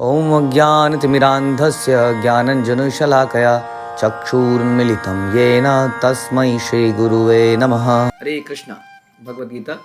ॐ अज्ञानतिमिरान्धस्य ज्ञानञ्जनशलाकया चक्षुरुन्मिलितं येन तस्मै श्रीगुरुवे नमः। हरे कृष्णा। भगवद गीता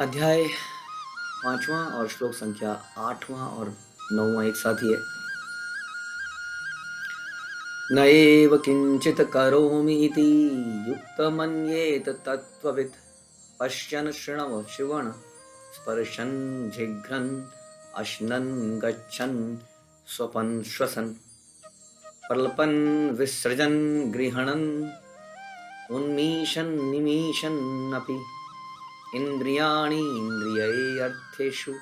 अध्याय 5वां और श्लोक संख्या 8वां और 9वां एक साथ ही है। न एव किंचित करोमि इति युक्तमन्येत तत्त्ववित् पश्यन् शृण्वन् श्रवन् स्पर्शन् जिघ्रन् अश्नन् गच्छन् स्वपन् श्वसन् प्रलपन् विसृजन् गृह्णन् उन्मीषन् निमीषन्नपि इन्द्रियाणि इन्द्रियर्थेषु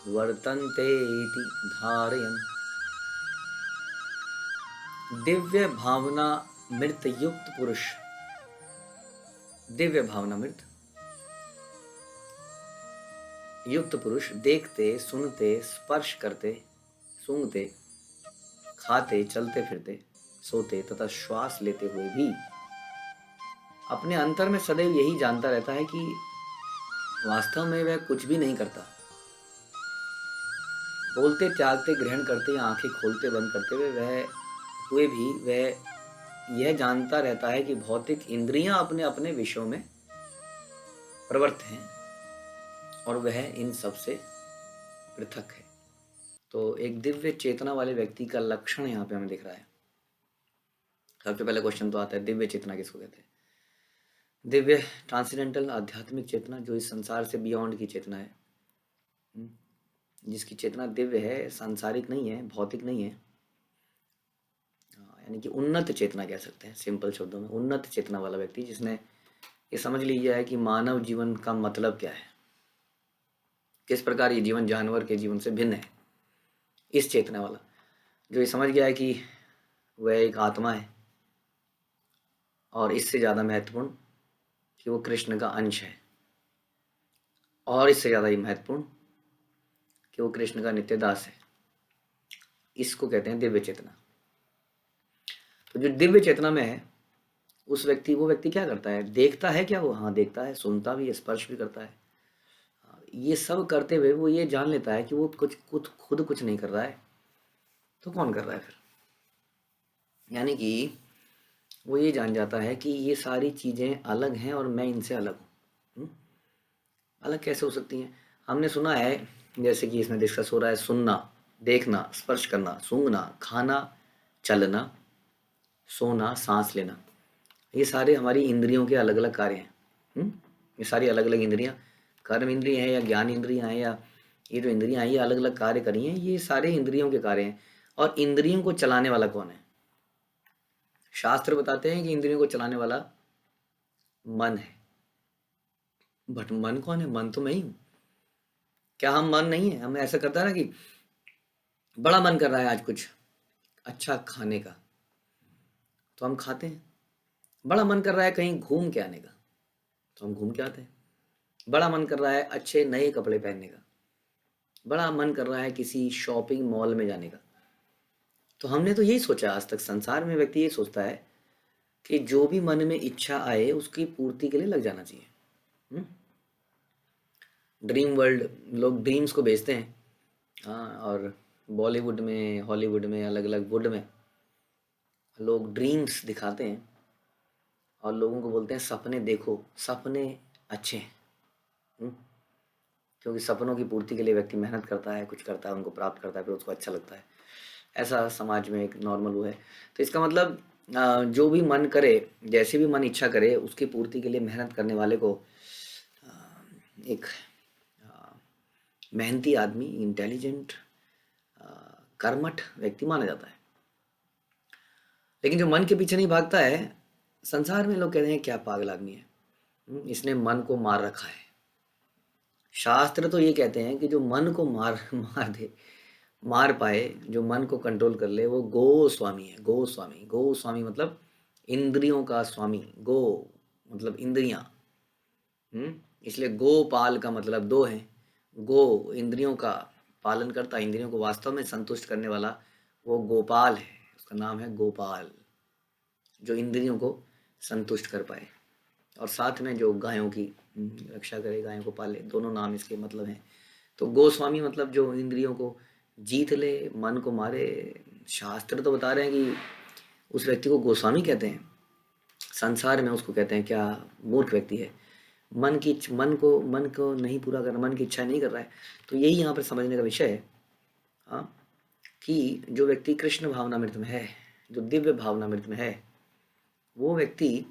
वर्तन्ते इति धारयन्। दिव्य भावना मृत युक्त पुरुष, दिव्य भावना मृत युक्त पुरुष देखते, सुनते, स्पर्श करते, सूंघते, खाते, चलते फिरते, सोते तथा श्वास लेते हुए भी अपने अंतर में सदैव यही जानता रहता है कि वास्तव में वह कुछ भी नहीं करता। बोलते, त्यागते, ग्रहण करते या आंखें खोलते बंद करते हुए भी वह यह जानता रहता है कि भौतिक इंद्रियां अपने अपने विषयों में प्रवृत्त हैं और वह इन सब से पृथक है। तो एक दिव्य चेतना वाले व्यक्ति का लक्षण यहाँ पे हमें दिख रहा है। सबसे पहले क्वेश्चन तो आता है, दिव्य चेतना किसको कहते हैं? दिव्य ट्रांसेंडेंटल आध्यात्मिक चेतना, जो इस संसार से बियॉन्ड की चेतना है, जिसकी चेतना दिव्य है, सांसारिक नहीं है, भौतिक नहीं है, यानी कि उन्नत चेतना कह सकते हैं सिंपल शब्दों में। उन्नत चेतना वाला व्यक्ति जिसने ये समझ लिया है कि मानव जीवन का मतलब क्या है, किस प्रकार ये जीवन जानवर के जीवन से भिन्न है, इस चेतना वाला जो ये समझ गया है कि वह एक आत्मा है और इससे ज़्यादा महत्वपूर्ण कि वो कृष्ण का अंश है, और इससे ज़्यादा ही महत्वपूर्ण कि वो कृष्ण का नित्य दास है, इसको कहते हैं दिव्य चेतना। तो जो दिव्य चेतना में है वो व्यक्ति क्या करता है? देखता है क्या वो? हाँ, देखता है, सुनता भी है, स्पर्श भी करता है। ये सब करते हुए वो ये जान लेता है कि वो खुद कुछ नहीं कर रहा है, तो कौन कर रहा है फिर? यानी कि वो ये जान जाता है कि ये सारी चीज़ें अलग हैं और मैं इनसे अलग हूँ। अलग कैसे हो सकती हैं? हमने सुना है, जैसे कि इसमें डिस्कस हो रहा है, सुनना, देखना, स्पर्श करना, सूंघना, खाना, चलना, सोना, सांस लेना, ये सारे हमारी इंद्रियों के अलग अलग कार्य हैं। ये सारी अलग अलग इंद्रियां, कर्म इंद्रियां हैं या ज्ञान इंद्रियां हैं, या ये जो इंद्रियां हैं ये अलग अलग कार्य करी हैं, ये सारे इंद्रियों के कार्य हैं। और इंद्रियों को चलाने वाला कौन है? शास्त्र बताते हैं कि इंद्रियों को चलाने वाला मन है। बट मन कौन है? मन तो मैं ही हूँ। क्या हम मन नहीं है? हमें ऐसा करता है ना कि बड़ा मन कर रहा है आज कुछ अच्छा खाने का, तो हम खाते हैं। बड़ा मन कर रहा है कहीं घूम के आने का, तो हम घूम के आते हैं। बड़ा मन कर रहा है अच्छे नए कपड़े पहनने का, बड़ा मन कर रहा है किसी शॉपिंग मॉल में जाने का। तो हमने तो यही सोचा, आज तक संसार में व्यक्ति ये सोचता है कि जो भी मन में इच्छा आए उसकी पूर्ति के लिए लग जाना चाहिए। ड्रीम वर्ल्ड, लोग ड्रीम्स को बेचते हैं। हाँ, और बॉलीवुड में, हॉलीवुड में, अलग अलग वुड में लोग ड्रीम्स दिखाते हैं और लोगों को बोलते हैं सपने देखो, सपने अच्छे हैं। क्योंकि सपनों की पूर्ति के लिए व्यक्ति मेहनत करता है, कुछ करता है, उनको प्राप्त करता है, फिर उसको अच्छा लगता है। ऐसा समाज में एक नॉर्मल वो है। तो इसका मतलब जो भी मन करे, जैसे भी मन इच्छा करे, उसकी पूर्ति के लिए मेहनत करने वाले को एक मेहनती आदमी, इंटेलिजेंट, कर्मठ व्यक्ति माना जाता है। लेकिन जो मन के पीछे नहीं भागता है, संसार में लोग कहते हैं क्या पागल आदमी है, इसने मन को मार रखा है। शास्त्र तो ये कहते हैं कि जो मन को मार पाए, जो मन को कंट्रोल कर ले, वो गोस्वामी है। गोस्वामी, गोस्वामी मतलब इंद्रियों का स्वामी। गो मतलब इंद्रियां, इसलिए गोपाल का मतलब दो है। गो इंद्रियों का पालन करता, इंद्रियों को वास्तव में संतुष्ट करने वाला, वो गोपाल है। उसका नाम है गोपाल, जो इंद्रियों को संतुष्ट कर पाए और साथ में जो गायों की रक्षा करे, गायों को पाले, दोनों नाम इसके मतलब हैं। तो गोस्वामी मतलब जो इंद्रियों को जीत ले, मन को मारे। शास्त्र तो बता रहे हैं कि उस व्यक्ति को गोस्वामी कहते हैं। संसार में उसको कहते हैं क्या, मूर्ख व्यक्ति है। मन को नहीं पूरा करना, मन की इच्छा नहीं कर रहा है। तो यही यहाँ पर समझने का विषय है। हाँ, कि जो व्यक्ति कृष्ण भावनामृत में है, जो दिव्य भावनामृत में है, वो व्यक्ति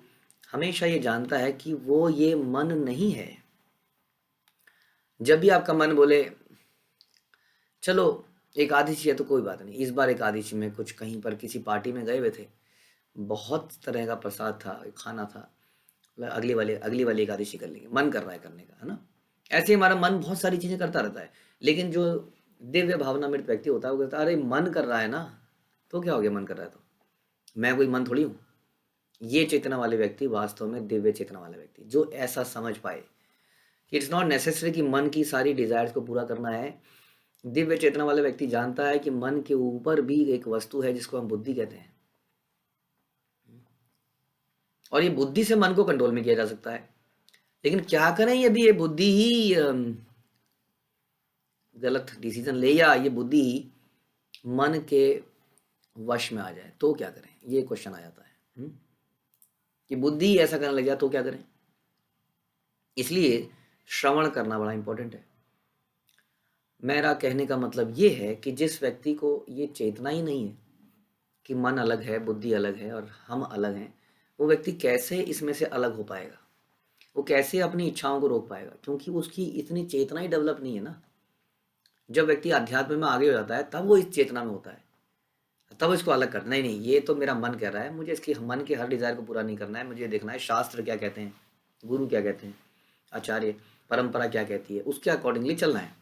हमेशा ये जानता है कि वो ये मन नहीं है। जब भी आपका मन बोले चलो एकादशी है तो कोई बात नहीं, इस बार एकादशी में कुछ कहीं पर किसी पार्टी में गए हुए थे, बहुत तरह का प्रसाद था, खाना था, अगली वाली एकादशी कर लेंगे, मन कर रहा है करने का, है ना। ऐसे ही हमारा मन बहुत सारी चीजें करता रहता है। लेकिन जो दिव्य भावनामृत व्यक्ति होता है वो कहता है अरे मन कर रहा है ना, तो क्या हो गया, मन कर रहा है तो मैं कोई मन थोड़ी हूँ। ये चेतना वाले व्यक्ति वास्तव में दिव्य चेतना वाले व्यक्ति, जो ऐसा समझ पाए कि इट्स नॉट नेसेसरी कि मन की सारी डिजायर्स को पूरा करना है। दिव्य चेतना वाला व्यक्ति जानता है कि मन के ऊपर भी एक वस्तु है जिसको हम बुद्धि कहते हैं, और ये बुद्धि से मन को कंट्रोल में किया जा सकता है। लेकिन क्या करें यदि ये बुद्धि ही गलत डिसीजन ले, या ये बुद्धि ही मन के वश में आ जाए, तो क्या करें, ये क्वेश्चन आ जाता है। कि बुद्धि ऐसा करने लग जाए तो क्या करें। इसलिए श्रवण करना बड़ा इंपॉर्टेंट है। मेरा कहने का मतलब ये है कि जिस व्यक्ति को ये चेतना ही नहीं है कि मन अलग है, बुद्धि अलग है और हम अलग हैं, वो व्यक्ति कैसे इसमें से अलग हो पाएगा, वो कैसे अपनी इच्छाओं को रोक पाएगा, क्योंकि उसकी इतनी चेतना ही डेवलप नहीं है ना। जब व्यक्ति अध्यात्म में आगे हो जाता है तब वो इस चेतना में होता है, तब इसको अलग करना ही नहीं, ये तो मेरा मन कह रहा है, मुझे इसकी मन के हर डिजायर को पूरा नहीं करना है, मुझे देखना है शास्त्र क्या कहते हैं, गुरु क्या कहते हैं, आचार्य परंपरा क्या कहती है, उसके अकॉर्डिंगली चलना है।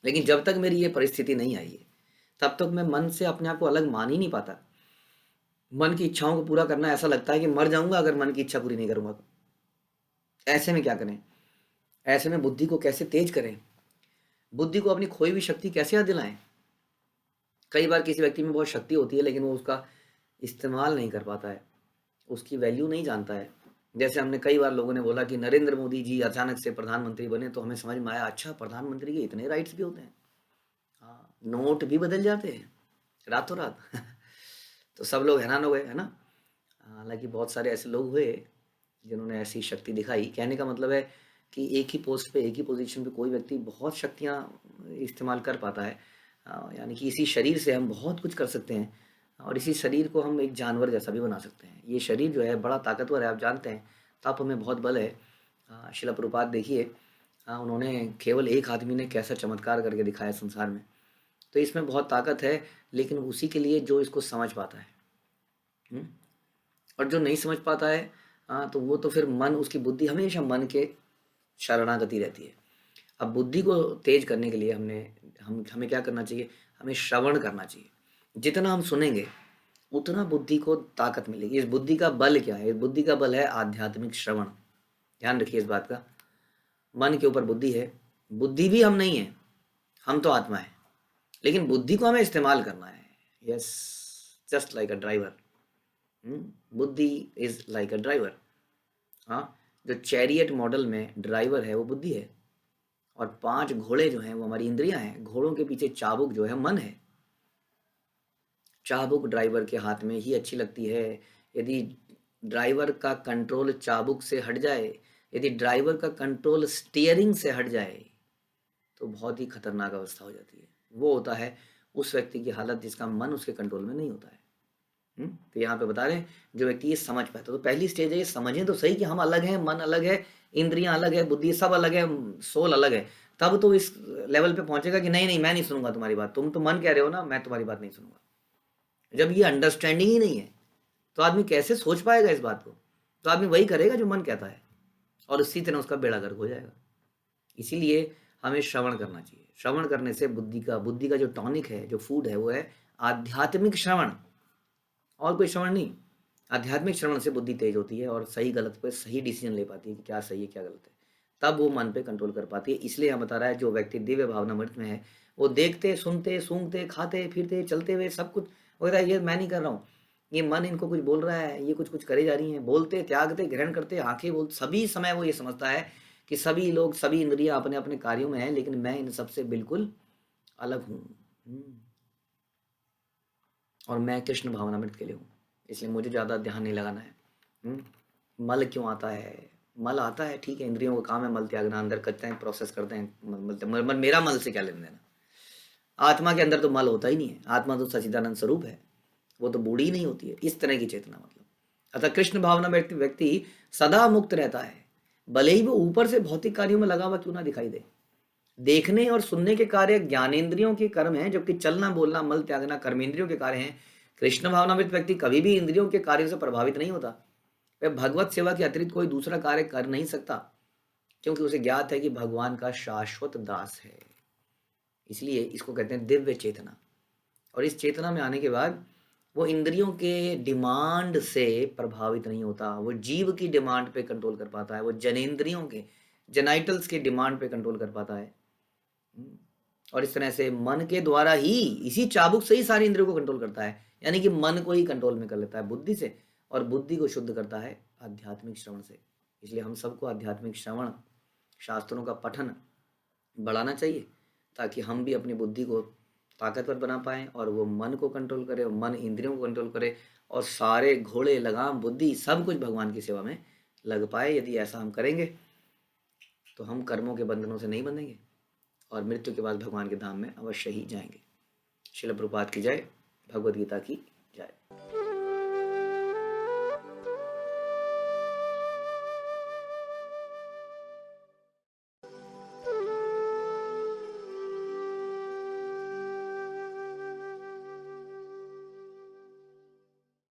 लेकिन जब तक मेरी ये परिस्थिति नहीं आई है तब तक मैं मन से अपने आप को अलग मान ही नहीं पाता। मन की इच्छाओं को पूरा करना, ऐसा लगता है कि मर जाऊंगा अगर मन की इच्छा पूरी नहीं करूंगा तो। ऐसे में क्या करें, ऐसे में बुद्धि को कैसे तेज करें, बुद्धि को अपनी खोई हुई शक्ति कैसे याद दिलाएं। कई बार किसी व्यक्ति में बहुत शक्ति होती है लेकिन वो उसका इस्तेमाल नहीं कर पाता है, उसकी वैल्यू नहीं जानता है। जैसे हमने कई बार लोगों ने बोला कि नरेंद्र मोदी जी अचानक से प्रधानमंत्री बने तो हमें समझ में आया अच्छा प्रधानमंत्री के इतने राइट्स भी होते हैं। हाँ, नोट भी बदल जाते हैं रातों रात तो सब लोग हैरान हो गए, है ना। हालांकि बहुत सारे ऐसे लोग हुए जिन्होंने ऐसी शक्ति दिखाई। कहने का मतलब है कि एक ही पोस्ट पे, एक ही पोजीशन पे कोई व्यक्ति बहुत शक्तियाँ इस्तेमाल कर पाता है। यानी कि इसी शरीर से हम बहुत कुछ कर सकते हैं और इसी शरीर को हम एक जानवर जैसा भी बना सकते हैं। ये शरीर जो है बड़ा ताकतवर है, आप जानते हैं, तप में बहुत बल है। शिला प्रभुपाद देखिए, उन्होंने केवल एक आदमी ने कैसा चमत्कार करके दिखाया संसार में। तो इसमें बहुत ताकत है, लेकिन उसी के लिए जो इसको समझ पाता है। और जो नहीं समझ पाता है तो वो तो फिर मन, उसकी बुद्धि हमेशा मन के शरणागति रहती है। अब बुद्धि को तेज करने के लिए हमें क्या करना चाहिए, हमें श्रवण करना चाहिए। जितना हम सुनेंगे उतना बुद्धि को ताकत मिलेगी। इस बुद्धि का बल क्या है, इस बुद्धि का बल है आध्यात्मिक श्रवण। ध्यान रखिए इस बात का, मन के ऊपर बुद्धि है, बुद्धि भी हम नहीं है, हम तो आत्मा है, लेकिन बुद्धि को हमें इस्तेमाल करना है। Yes, just like a driver, बुद्धि इज लाइक अ ड्राइवर। हाँ, जो चैरियट मॉडल में ड्राइवर है वो बुद्धि है, और 5 घोड़े जो हैं वो हमारी इंद्रियां हैं। घोड़ों के पीछे चाबुक जो है मन है। चाबुक ड्राइवर के हाथ में ही अच्छी लगती है। यदि ड्राइवर का कंट्रोल चाबुक से हट जाए, यदि ड्राइवर का कंट्रोल स्टीयरिंग से हट जाए, तो बहुत ही खतरनाक अवस्था हो जाती है। वो होता है उस व्यक्ति की हालत जिसका मन उसके कंट्रोल में नहीं होता है। तो यहाँ पे बता रहे हैं जो व्यक्ति ये समझ पाता, तो पहली स्टेज है ये समझें तो सही कि हम अलग हैं, मन अलग है, इंद्रियां अलग है, बुद्धि सब अलग है, सोल अलग है। तब तो इस लेवल पे पहुंचेगा कि नहीं नहीं मैं नहीं सुनूंगा तुम्हारी बात, तुम तो मन कह रहे हो ना, मैं तुम्हारी बात नहीं सुनूंगा। जब ये अंडरस्टैंडिंग ही नहीं है तो आदमी कैसे सोच पाएगा इस बात को। तो आदमी वही करेगा जो मन कहता है और उसी तरह उसका बेड़ा गर्क हो जाएगा। इसीलिए हमें श्रवण करना चाहिए। श्रवण करने से बुद्धि का जो टॉनिक है, जो फूड है, वो है आध्यात्मिक श्रवण, और कोई श्रवण नहीं। आध्यात्मिक श्रवण से बुद्धि तेज होती है और सही गलत पे सही डिसीजन ले पाती है कि क्या सही है क्या गलत है, तब वो मन पे कंट्रोल कर पाती है। इसलिए हम बता रहा है जो व्यक्ति दिव्य भावनामृत में है वो देखते, सुनते, सूंघते, खाते, फिरते, चलते हुए सब कुछ हो रहा है, ये मैं नहीं कर रहा हूँ, ये मन इनको कुछ बोल रहा है, ये कुछ कुछ करे जा रही हैं, बोलते, त्यागते, ग्रहण करते, आंखें बोलते, सभी समय वो ये समझता है कि सभी लोग, सभी इंद्रियां अपने अपने कार्यों में हैं, लेकिन मैं इन सबसे बिल्कुल अलग हूँ। और मैं कृष्ण भावनामृत के लिए हूँ, इसलिए मुझे ज़्यादा ध्यान नहीं लगाना है। मल क्यों आता है? मल आता है, ठीक है, इंद्रियों का काम है मल त्यागना, अंदर करते हैं, प्रोसेस करते हैं, मेरा मल से क्या लेना देना? आत्मा के अंदर तो मल होता ही नहीं है, आत्मा तो सच्चिदानंद स्वरूप है, वो तो बूढ़ी ही नहीं होती है। इस तरह की चेतना मतलब। अतः कृष्ण भावना व्यक्ति सदा मुक्त रहता है, भले ही वो ऊपर से भौतिक कार्यों में लगा हुआ क्यों ना दिखाई दे। देखने और सुनने के कार्य ज्ञानेंद्रियों के कर्म हैं, जबकि चलना बोलना मल त्यागना कर्मेंद्रियों के कार्य हैं। कृष्ण भावनामृत व्यक्ति कभी भी इंद्रियों के कार्यों से प्रभावित नहीं होता। वह भगवत सेवा के अतिरिक्त कोई दूसरा कार्य कर नहीं सकता, क्योंकि उसे ज्ञात है कि भगवान का शाश्वत दास है। इसलिए इसको कहते हैं दिव्य चेतना। और इस चेतना में आने के बाद वो इंद्रियों के डिमांड से प्रभावित नहीं होता, वो जीव की डिमांड पे कंट्रोल कर पाता है, वो जनेंद्रियों के, जेनाइटल्स के डिमांड पे कंट्रोल कर पाता है। और इस तरह से मन के द्वारा ही, इसी चाबुक से ही सारी इंद्रियों को कंट्रोल करता है, यानी कि मन को ही कंट्रोल में कर लेता है बुद्धि से, और बुद्धि को शुद्ध करता है आध्यात्मिक श्रवण से। इसलिए हम सबको आध्यात्मिक श्रवण, शास्त्रों का पठन बढ़ाना चाहिए, ताकि हम भी अपनी बुद्धि को ताकतवर बना पाएँ, और वो मन को कंट्रोल करे, और मन इंद्रियों को कंट्रोल करे, और सारे घोड़े लगाम बुद्धि सब कुछ भगवान की सेवा में लग पाए। यदि ऐसा हम करेंगे तो हम कर्मों के बंधनों से नहीं बंधेंगे, और मृत्यु के बाद भगवान के धाम में अवश्य ही जाएंगे। श्रील प्रभुपाद की जय, भगवद गीता की जय।